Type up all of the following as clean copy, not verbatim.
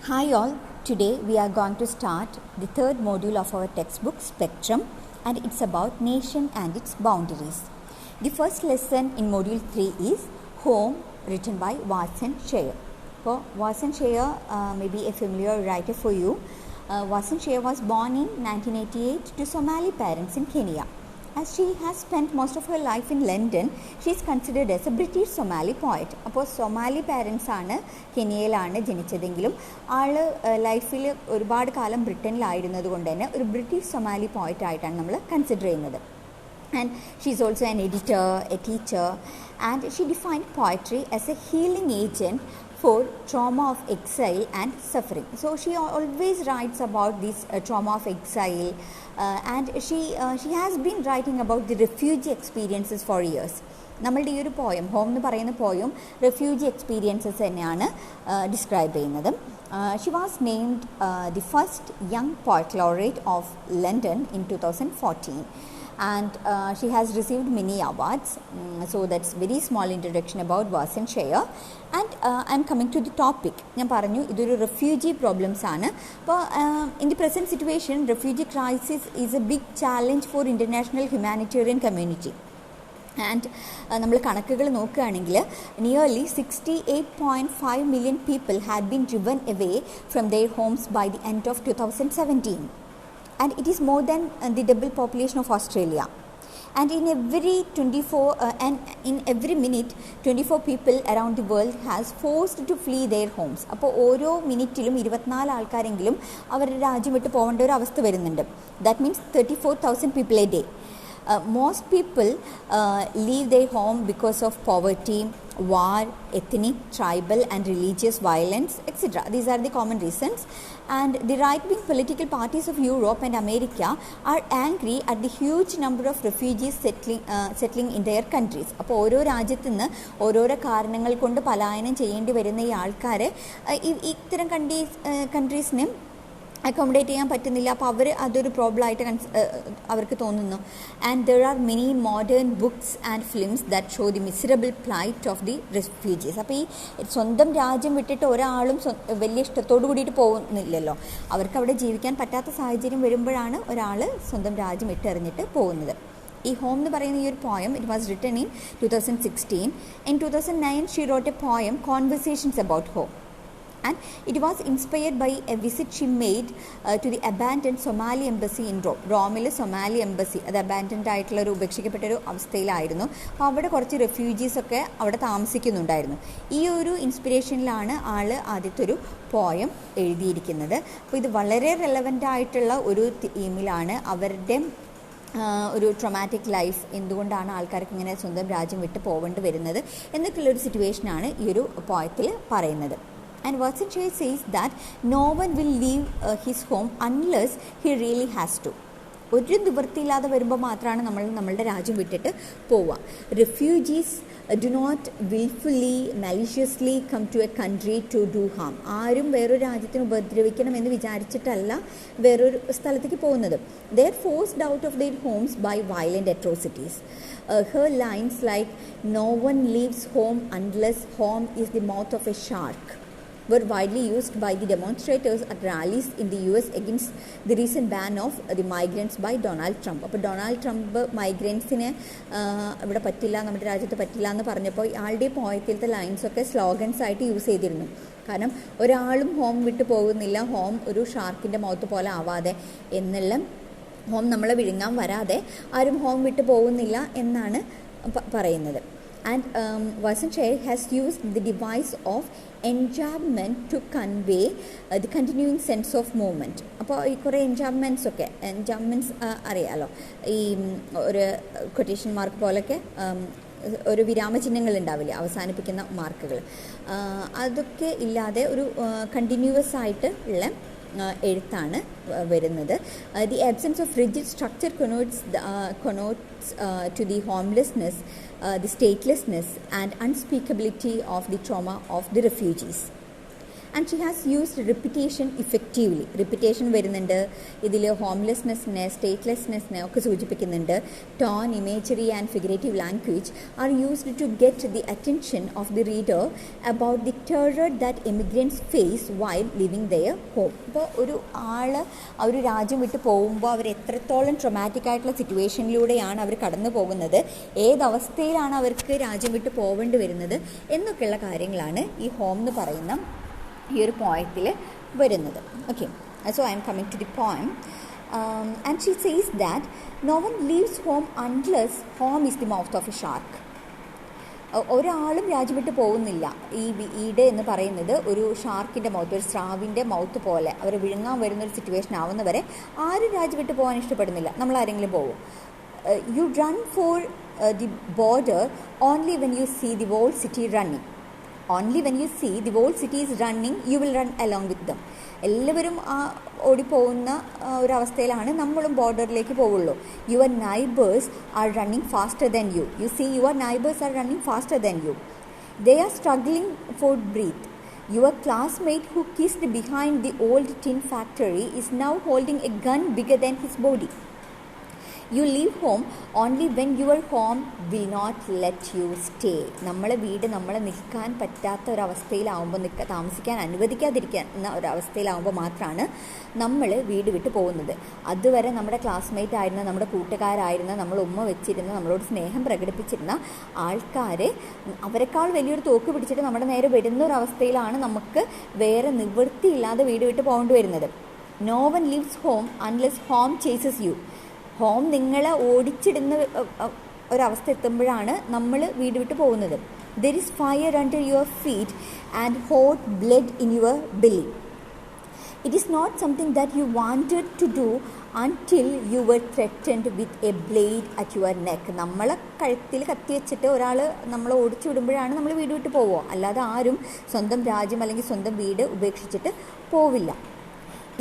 Hi all, today we are going to start the third module of our textbook Spectrum, and it's about nation and its boundaries. The first lesson in module 3 is Home, written by Warsan Shire. So Warsan Shire may be a familiar writer for you. Warsan Shire was born in 1988 to Somali parents in Kenya. As she has spent most of her life in London, she is considered as a British Somali poet. അപ്പോൾ Somali parents ആണ്, കെനിയയിലാണ് ജനിച്ചതെങ്കിലും ആൾ ലൈഫിൽ ഒരുപാട് കാലം ബ്രിട്ടനിലായിരുന്നത് കൊണ്ട് തന്നെ ഒരു British Somali poet ആയിട്ടാണ് നമ്മൾ കൺസിഡർ ചെയ്യുന്നത്. And she is also an editor, a teacher, and she defined poetry as a healing agent for trauma of exile and suffering. So she always writes about this trauma of exile, and she has been writing about the refugee experiences for years. നമ്മളുടെ ഈ ഒരു poem, home എന്ന് പറയുന്ന poem refugee experiences തന്നെയാണ് describe ചെയ്യുന്നത്. She was named the first young poet laureate of London in 2014. And she has received many awards. So that's very small introduction about Warsan Shire. And I'm coming to the topic. ഞാൻ പറഞ്ഞു ഇതൊരു refugee problems ആണ്. അപ്പോൾ in the present situation, refugee crisis is a big challenge for international humanitarian community. And നമ്മൾ കണക്കുകൾ നോക്കുകയാണെങ്കിൽ nearly 68.5 million people had been driven away from their homes by the end of 2017. And it is more than the double population of Australia. And in every minute 24 people around the world has forced to flee their homes. അപ്പോൾ ഓരോ മിനിറ്റിലും 24 ആൾക്കാരെങ്കിലും അവരുടെ രാജ്യം വിട്ട് പോകേണ്ട ഒരു അവസ്ഥ വരുന്നുണ്ട്. That means 34,000 people a day. Most people leave their home because of poverty, war, ethnic, tribal and religious violence, etc. These are the common reasons. And the right-wing political parties of Europe and America are angry at the huge number of refugees settling in their countries. അപ്പോൾ ഓരോ രാജ്യത്തു നിന്ന് ഓരോരോ കാരണങ്ങൾ കൊണ്ട് പലായനം ചെയ്യേണ്ടി വരുന്ന ഈ ആൾക്കാരെ ഇത്തരം കൺട്രീസിന് അക്കോമഡേറ്റ് ചെയ്യാൻ പറ്റുന്നില്ല. അപ്പോൾ അവർ അതൊരു പ്രോബ്ലം ആയിട്ട് അവർക്ക് തോന്നുന്നു. And there are many modern books and films that show the miserable plight of the refugees. അപ്പോൾ ഈ സ്വന്തം രാജ്യം വിട്ടിട്ട് ഒരാളും വലിയ ഇഷ്ടത്തോടു കൂടിയിട്ട് പോകുന്നില്ലല്ലോ. അവർക്ക് അവിടെ ജീവിക്കാൻ പറ്റാത്ത സാഹചര്യം വരുമ്പോഴാണ് ഒരാൾ സ്വന്തം രാജ്യം വിട്ടെറിഞ്ഞിട്ട് പോകുന്നത്. ഈ ഹോം എന്ന് പറയുന്ന ഈ ഒരു poem, it was written in 2016. In 2009 she wrote a poem conversations about home. And it was inspired by a visit she made to the abandoned Somali embassy in Rome. റോമിൽ സൊമാലി എംബസി അത് abandoned ആയിട്ടുള്ള ഒരു ഉപേക്ഷിക്കപ്പെട്ടൊരു അവസ്ഥയിലായിരുന്നു. അപ്പോൾ അവിടെ കുറച്ച് റെഫ്യൂജീസൊക്കെ അവിടെ താമസിക്കുന്നുണ്ടായിരുന്നു. ഈ ഒരു ഇൻസ്പിറേഷനിലാണ് ആൾ ആദ്യത്തെ ഒരു പോയം എഴുതിയിരിക്കുന്നത്. അപ്പോൾ ഇത് വളരെ റെലവൻ്റ് ആയിട്ടുള്ള ഒരു തീമിലാണ് അവരുടെ ഒരു ട്രോമാറ്റിക് ലൈഫ്, എന്തുകൊണ്ടാണ് ആൾക്കാർക്ക് ഇങ്ങനെ സ്വന്തം രാജ്യം വിട്ട് പോകേണ്ടി വരുന്നത് എന്നൊക്കെയുള്ളൊരു സിറ്റുവേഷനാണ് ഈ ഒരു പോയത്തിൽ പറയുന്നത്. And Warsan Shire says that no one will leave his home unless he really has to. ഒരു നിവൃത്തിയില്ലാതെ വരുമ്പോൾ മാത്രമാണ് നമ്മളുടെ രാജ്യം വിട്ടിട്ട് പോവുക. Refugees do not wilfully maliciously come to a country to do harm. ആരും വേറൊരു രാജ്യത്തിന് ഉപദ്രവിക്കണം എന്ന് വിചാരിച്ചിട്ടല്ല വേറൊരു സ്ഥലത്തേക്ക് പോകുന്നത്. They are forced out of their homes by violent atrocities. Her lines like no one leaves home unless home is the mouth of a shark were widely used by the demonstrators at rallies in the US against the recent ban of the migrants by Donald Trump. അപ്പോൾ Donald Trump മൈഗ്രൻസിനെ ഇവിടെ പറ്റില്ല, നമ്മുടെ രാജ്യത്ത് പറ്റില്ല എന്ന് പറഞ്ഞപ്പോൾ ആളുടെ പോയത്തിലത്തെ ലൈൻസൊക്കെ slogans ആയിട്ട് യൂസ് ചെയ്തിരുന്നു. കാരണം ഒരാളും ഹോം വിട്ട് പോകുന്നില്ല, ഹോം ഒരു ഷാർക്കിൻ്റെ മൗത്ത് പോലെ ആവാതെ എന്നുള്ള, ഹോം നമ്മളെ വിഴുങ്ങാൻ വരാതെ ആരും ഹോം വിട്ട് പോകുന്നില്ല എന്നാണ് പറയുന്നത്. And Warsan Shire has used the device of enjambment to convey the continuing sense of movement. അപ്പോൾ ഈ കുറേ എൻജാംമെൻറ്റ്സ് അറിയാലോ, ഈ ഒരു കൊട്ടേഷൻ മാർക്ക് പോലൊക്കെ ഒരു വിരാമചിഹ്നങ്ങൾ ഉണ്ടാവില്ലേ, അവസാനിപ്പിക്കുന്ന മാർക്കുകൾ, അതൊക്കെ ഇല്ലാതെ ഒരു കണ്ടിന്യൂവസ് ആയിട്ട് ഉള്ള എഴുത്താണ് വരുന്നത്. The absence of rigid structure connotes to the homelessness, the statelessness and unspeakability of the trauma of the refugees. And she has used repetition effectively. Repetition വരുന്നുണ്ട് ഇതിൽ, ഹോംലെസ്നെസ്സിനെ, സ്റ്റേറ്റ്ലെസ്നെസ്സിനെ ഒക്കെ സൂചിപ്പിക്കുന്നുണ്ട്. Tone, imagery and figurative language are used to get the attention of the reader about the terror that emigrants face while living their home. ഇപ്പോൾ ഒരു ഒരു രാജ്യം വിട്ട് പോകുമ്പോൾ അവർ എത്രത്തോളം ട്രൊമാറ്റിക് ആയിട്ടുള്ള സിറ്റുവേഷനിലൂടെയാണ് അവർ കടന്നു പോകുന്നത്, ഏതവസ്ഥയിലാണ് അവർക്ക് രാജ്യം വിട്ട് പോകേണ്ടി വരുന്നത് എന്നൊക്കെയുള്ള കാര്യങ്ങളാണ് ഈ ഹോം എന്ന് പറയുന്ന ഈ ഒരു പോയത്തിൽ വരുന്നത്. Okay, so I am coming to the poem. And she says that no one leaves home unless home is the mouth of a shark. ഒരാളും രാജ്യം വിട്ട് പോകുന്നില്ല. ഈ വീട് എന്ന് പറയുന്നത് ഒരു ഷാർക്കിൻ്റെ മൗത്ത്, ഒരു സ്രാവിൻ്റെ മൗത്ത് പോലെ അവർ വിഴുങ്ങാൻ വരുന്നൊരു സിറ്റുവേഷൻ ആവുന്നവരെ ആരും രാജ്യം വിട്ട് പോകാൻ ഇഷ്ടപ്പെടുന്നില്ല. നമ്മൾ ആരെങ്കിലും പോകും. You run for the border only when you see the whole city running. Only when you see the whole city is running, you will run along with them. എല്ലാവരും ഓടിപ്പോകുന്ന ഒരവസ്ഥയിലാണ് നമ്മളും ബോർഡറിലേക്ക് പോവുള്ളൂ. Your neighbours are running faster than you. You see your neighbours are running faster than you. They are struggling for breath. Your classmate who kissed behind the old tin factory is now holding a gun bigger than his body. You leave home only when your home will not let you stay. നമ്മളെ വീട് നമ്മളെ നിൽക്കാൻ പറ്റാത്ത ഒരവസ്ഥയിലാവുമ്പോൾ, താമസിക്കാൻ അനുവദിക്കാതിരിക്കുന്ന ഒരവസ്ഥയിലാവുമ്പോൾ മാത്രമാണ് നമ്മൾ വീട് വിട്ട് പോകുന്നത്. അതുവരെ നമ്മുടെ ക്ലാസ്മേറ്റ് ആയിരുന്ന, നമ്മുടെ കൂട്ടുകാരായിരുന്ന, നമ്മൾ ഉമ്മ വെച്ചിരുന്ന, നമ്മളോട് സ്നേഹം പ്രകടിപ്പിച്ചിരുന്ന ആൾക്കാരെ അവരെക്കാൾ വലിയൊരു തോക്ക് പിടിച്ചിട്ട് നമ്മുടെ നേരെ വരുന്ന ഒരവസ്ഥയിലാണ് നമുക്ക് വേറെ നിവൃത്തിയില്ലാതെ വീട് വിട്ട് പോകേണ്ടി വരുന്നത്. No one leaves home unless home chases you. Home നിങ്ങളെ ഓടിച്ചിടുന്ന ഒരവസ്ഥ എത്തുമ്പോഴാണ് നമ്മൾ വീട് വിട്ട് പോകുന്നത്. There is fire under your feet and hot blood in your belly. It is not something that you wanted to do until you were threatened with a blade at your neck. നമ്മളെ കഴുത്തിൽ കത്തി വെച്ചിട്ട് ഒരാൾ നമ്മളെ ഓടിച്ചു വിടുമ്പോഴാണ് നമ്മൾ വീട് വിട്ട് പോവുക. അല്ലാതെ ആരും സ്വന്തം രാജ്യം അല്ലെങ്കിൽ സ്വന്തം വീട് ഉപേക്ഷിച്ചിട്ട് പോവില്ല.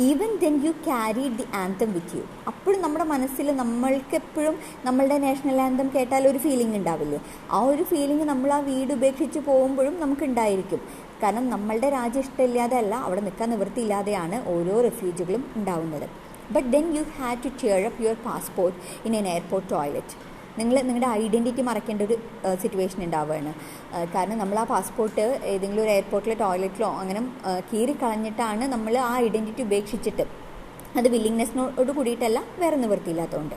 Even then you carried the anthem with you. അപ്പോഴും നമ്മുടെ മനസ്സിൽ നമ്മൾക്കെപ്പോഴും നമ്മളുടെ നാഷണൽ ആന്തം കേട്ടാൽ ഒരു ഫീലിംഗ് ഉണ്ടാവില്ലേ? ആ ഒരു ഫീലിംഗ് നമ്മൾ ആ വീട് ഉപേക്ഷിച്ച് പോകുമ്പോഴും നമുക്കുണ്ടായിരിക്കും. കാരണം നമ്മളുടെ രാജ്യം ഇഷ്ടമില്ലാതെ അല്ല, അവിടെ നിൽക്കാൻ നിവൃത്തിയില്ലാതെയാണ് ഓരോ റെഫ്യൂജികളും ഉണ്ടാവുന്നത്. But then you had to tear up your passport in an airport toilet. നിങ്ങളുടെ ഐഡൻറ്റിറ്റി മറക്കേണ്ട ഒരു സിറ്റുവേഷൻ ഉണ്ടാവുകയാണ്. കാരണം നമ്മൾ ആ പാസ്പോർട്ട് ഏതെങ്കിലും ഒരു എയർപോർട്ടിലെ ടോയ്ലറ്റിലോ അങ്ങനെ കീറിക്കളഞ്ഞിട്ടാണ് നമ്മൾ ആ ഐഡൻറ്റിറ്റി ഉപേക്ഷിച്ചിട്ട്, അത് വില്ലിങ്നെസ്സിനോട് കൂടിയിട്ടല്ല, വേറെ നിവൃത്തിയില്ലാത്തതുകൊണ്ട്.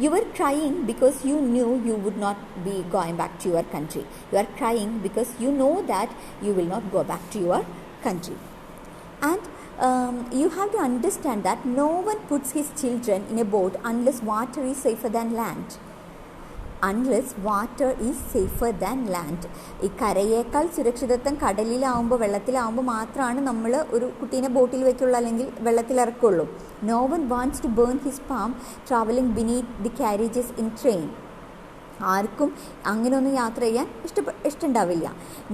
You are crying because you knew you would not be going back to your country. You are crying because you know that you will not go back to your country. And you have to understand that no one puts his children in a boat unless water is safer than land. Unless water is safer than land. ഈ കരയേക്കാൾ സുരക്ഷിതത്വം കടലിലാവുമ്പോൾ, വെള്ളത്തിലാവുമ്പോൾ മാത്രമാണ് നമ്മൾ ഒരു കുട്ടീനെ ബോട്ടിൽ വയ്ക്കുള്ളൂ അല്ലെങ്കിൽ വെള്ളത്തിലിറക്കുള്ളൂ. No one wants to burn his palm travelling beneath the carriages in train. ആർക്കും അങ്ങനെയൊന്നും യാത്ര ചെയ്യാൻ ഇഷ്ടമുണ്ടാവില്ല.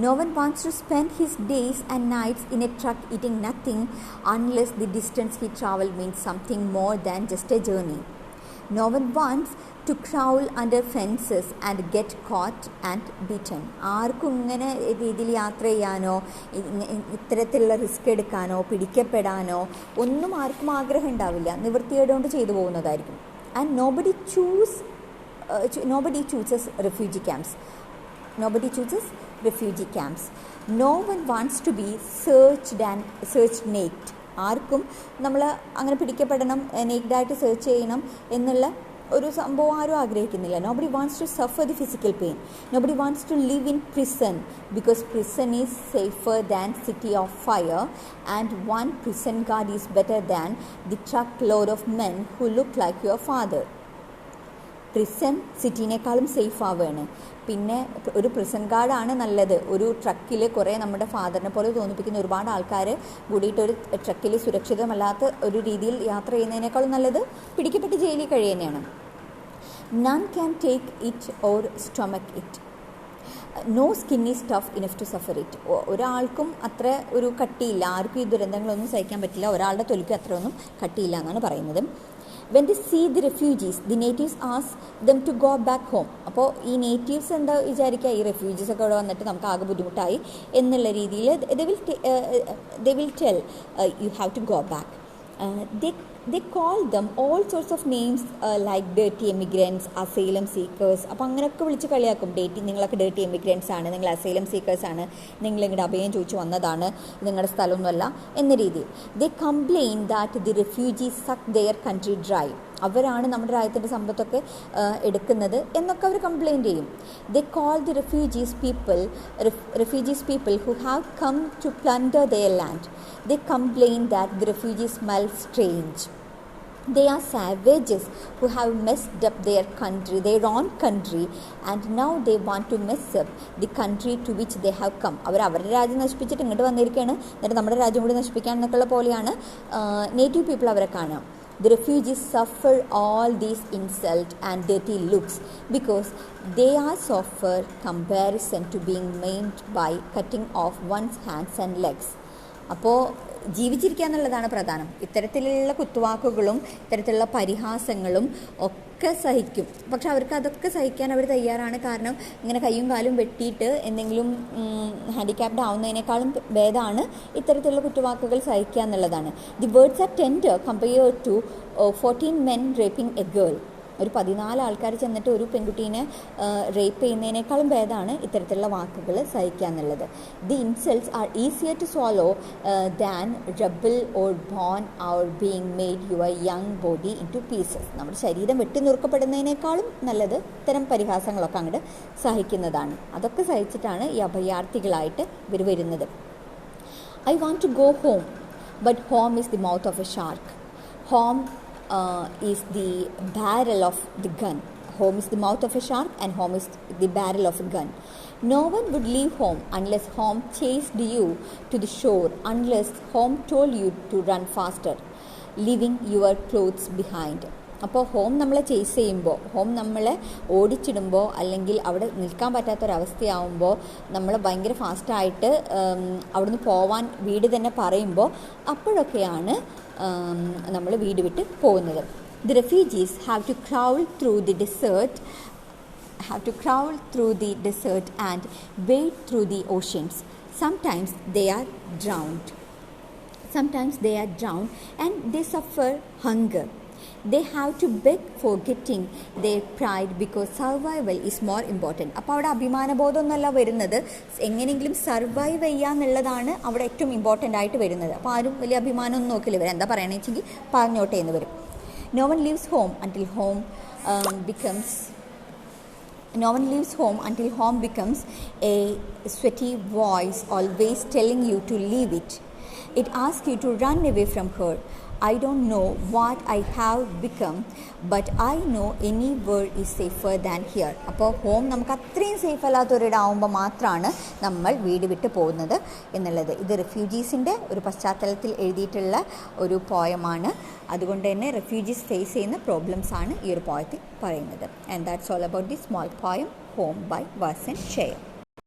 No one wants to spend his days and nights in a truck eating nothing unless the distance he travel means something more than just a journey. No one wants to crawl under fences and get caught and beaten. ആർക്കും ഇങ്ങനെ രീതിയിൽ യാത്ര ചെയ്യാനോ ഇത്തരത്തിലുള്ള risk എടുക്കാനോ പിടിക്കപ്പെടാനോ ഒന്നും ആർക്കും ആഗ്രഹം ഉണ്ടാവില്ല. നിവൃത്തികേടുകൊണ്ട് ചെയ്തു പോകുന്നതായിരിക്കും. And nobody chooses refugee camps. No one wants to be searched naked. ആർക്കും നമ്മൾ അങ്ങനെ പിടിക്കപ്പെടണം, നേക്ഡായിട്ട് സെർച്ച് ചെയ്യണം എന്നുള്ള ഒരു സംഭവം ആരും ആഗ്രഹിക്കുന്നില്ല. Nobody wants to suffer the physical pain. Nobody wants to live in prison because prison is safer than city of fire, and one prison guard is better than the truckload of men who look like your father. Prison സിറ്റീനേക്കാളും safe ആവുകയാണ്. പിന്നെ ഒരു prison ഗാർഡാണ് നല്ലത്. ഒരു ട്രക്കിൽ കുറേ നമ്മുടെ ഫാദറിനെ പോലെ തോന്നിപ്പിക്കുന്ന ഒരുപാട് ആൾക്കാർ കൂടിയിട്ട് ഒരു ട്രക്കിൽ സുരക്ഷിതമല്ലാത്ത ഒരു രീതിയിൽ യാത്ര ചെയ്യുന്നതിനേക്കാളും നല്ലത് പിടിക്കപ്പെട്ട് ജയിലിൽ കഴിയുന്നതാണ്. None can take it or stomach it. No skin is tough enough to suffer it. ഒരാൾക്കും അത്ര ഒരു കട്ടിയില്ല, ആർക്കും ഈ ദുരന്തങ്ങളൊന്നും സഹിക്കാൻ പറ്റില്ല, ഒരാളുടെ തൊലിക്കും അത്ര ഒന്നും കട്ടിയില്ല എന്നാണ് പറയുന്നത്. When they see the refugees, the natives ask them to go back home. അപ്പോൾ ഈ നേറ്റീവ്സ് എന്താ വിചാരിക്കുക, ഈ റെഫ്യൂജീസ് ഒക്കെ ഇവിടെ വന്നിട്ട് നമുക്ക് ആകെ ബുദ്ധിമുട്ടായി എന്നുള്ള രീതിയിൽ they will tell you have to go back. They call them all sorts of names like dirty immigrants, asylum seekers. അപ്പോൾ അങ്ങനെയൊക്കെ വിളിച്ച് കളിയാക്കും. നിങ്ങളൊക്കെ ഡേർട്ടി എമിഗ്രൻസ് ആണ്, നിങ്ങൾ അസൈലം സീക്കേഴ്സ് ആണ്, നിങ്ങൾ ഇങ്ങോട്ട് അഭയം ചോദിച്ചു വന്നതാണ്, നിങ്ങളുടെ സ്ഥലമൊന്നുമല്ല എന്ന രീതിയിൽ. They complain that the refugees suck their country dry. അവരാണ് നമ്മുടെ രാജ്യത്തിൻ്റെ സമ്പത്തൊക്കെ എടുക്കുന്നത് എന്നൊക്കെ അവർ കംപ്ലയിൻ്റ് ചെയ്യും. They call the refugees people who have come to plunder their land. They complain that the refugees smell strange. They are savages who have messed up their own country, and now they want to mess up the country to which they have come. അവരുടെ രാജ്യം നശിപ്പിച്ചിട്ട് ഇങ്ങോട്ട് വന്നിരിക്കുകയാണ്, എന്നിട്ട് നമ്മുടെ രാജ്യം കൂടി നശിപ്പിക്കാൻ എന്നൊക്കെയുള്ള പോലെയാണ് നേറ്റീവ് പീപ്പിൾ അവരെ കാണുക. The refugees suffer all these insults and dirty looks because they are suffer comparison to being maimed by cutting off one's hands and legs. അപ്പോൾ ജീവിച്ചിരിക്കുക എന്നുള്ളതാണ് പ്രധാനം. ഇത്തരത്തിലുള്ള കുത്തുവാക്കുകളും ഇത്തരത്തിലുള്ള പരിഹാസങ്ങളും ഒക്കെ സഹിക്കും. പക്ഷെ അവർക്ക് അതൊക്കെ സഹിക്കാൻ അവർ തയ്യാറാണ്. കാരണം ഇങ്ങനെ കയ്യും കാലും വെട്ടിയിട്ട് എന്തെങ്കിലും ഹാൻഡിക്യാപ്ഡ് ആവുന്നതിനേക്കാളും ഭേദമാണ് ഇത്തരത്തിലുള്ള കുത്തുവാക്കുകൾ സഹിക്കുക എന്നുള്ളതാണ്. The words are tender compared to 14 men raping a girl. ഒരു 14 ആൾക്കാർ ചെന്നിട്ട് ഒരു പെൺകുട്ടീനെ റേപ്പ് ചെയ്യുന്നതിനേക്കാളും ഭേദമാണ് ഇത്തരത്തിലുള്ള വാക്കുകൾ സഹിക്കുക എന്നുള്ളത്. The insults are easier to swallow than rubble or bone or being made your young body into pieces. നമ്മുടെ ശരീരം വെട്ടി നുറുക്കപ്പെടുന്നതിനേക്കാളും നല്ലത് ഇത്തരം പരിഹാസങ്ങളൊക്കെ അങ്ങോട്ട് സഹിക്കുന്നതാണ്. അതൊക്കെ സഹിച്ചിട്ടാണ് ഈ അഭയാർത്ഥികളായിട്ട് ഇവർ വരുന്നത്. I want to go home, but home is the mouth of a shark. Home is the barrel of the gun. Home is the mouth of a shark and home is the barrel of a gun. No one would leave home unless home chased you to the shore, unless home told you to run faster, leaving your clothes behind. അപ്പോൾ home നമ്മളെ chase ചെയ്യുമ്പോൾ, home നമ്മളെ ഓടിച്ചിടുമ്പോൾ, അല്ലെങ്കിൽ അവിടെ നിൽക്കാൻ പറ്റാത്തൊരവസ്ഥയാവുമ്പോൾ നമ്മൾ ഭയങ്കര ഫാസ്റ്റായിട്ട് അവിടുന്ന് പോവാൻ വീട് തന്നെ പറയുമ്പോൾ അപ്പോഴൊക്കെയാണ് നമ്മൾ വീട് വിട്ട് പോകുന്നത്. The refugees have to crawl through the desert and wade through the oceans. Sometimes they are drowned and they suffer hunger. They have to beg for getting their pride because survival is more important. അപ്പോൾ അവിടെ അഭിമാനബോധമൊന്നുമല്ല വരുന്നത്, എങ്ങനെയെങ്കിലും survive ചെയ്യുക എന്നുള്ളതാണ് അവിടെ ഏറ്റവും important ആയിട്ട് വരുന്നത്. അപ്പോൾ ആരും വലിയ അഭിമാനമൊന്നും നോക്കില്ല, ഇവർ എന്താ പറയണമെന്ന് വെച്ചെങ്കിൽ പറഞ്ഞോട്ടെ എന്ന് വരും. No one leaves home until home becomes a sweaty voice always telling you to leave it. It asks you to run away from her. I don't know what I have become, but I know anywhere is safer than here. അപ്പോൾ home നമുക്ക് അത്രയും safe അല്ലാത്തൊരിടാവുമ്പോൾ മാത്രമാണ് നമ്മൾ വീട് വിട്ട് പോകുന്നത് എന്നുള്ളത്. ഇത് റെഫ്യൂജീസിൻ്റെ ഒരു പശ്ചാത്തലത്തിൽ എഴുതിയിട്ടുള്ള ഒരു പോയമാണ്. അതുകൊണ്ട് തന്നെ റെഫ്യൂജീസ് ഫേസ് ചെയ്യുന്ന പ്രോബ്ലംസ് ആണ് ഈ ഒരു പോയത്തിൽ പറയുന്നത്. And that's all about the small poem home by Warsan share.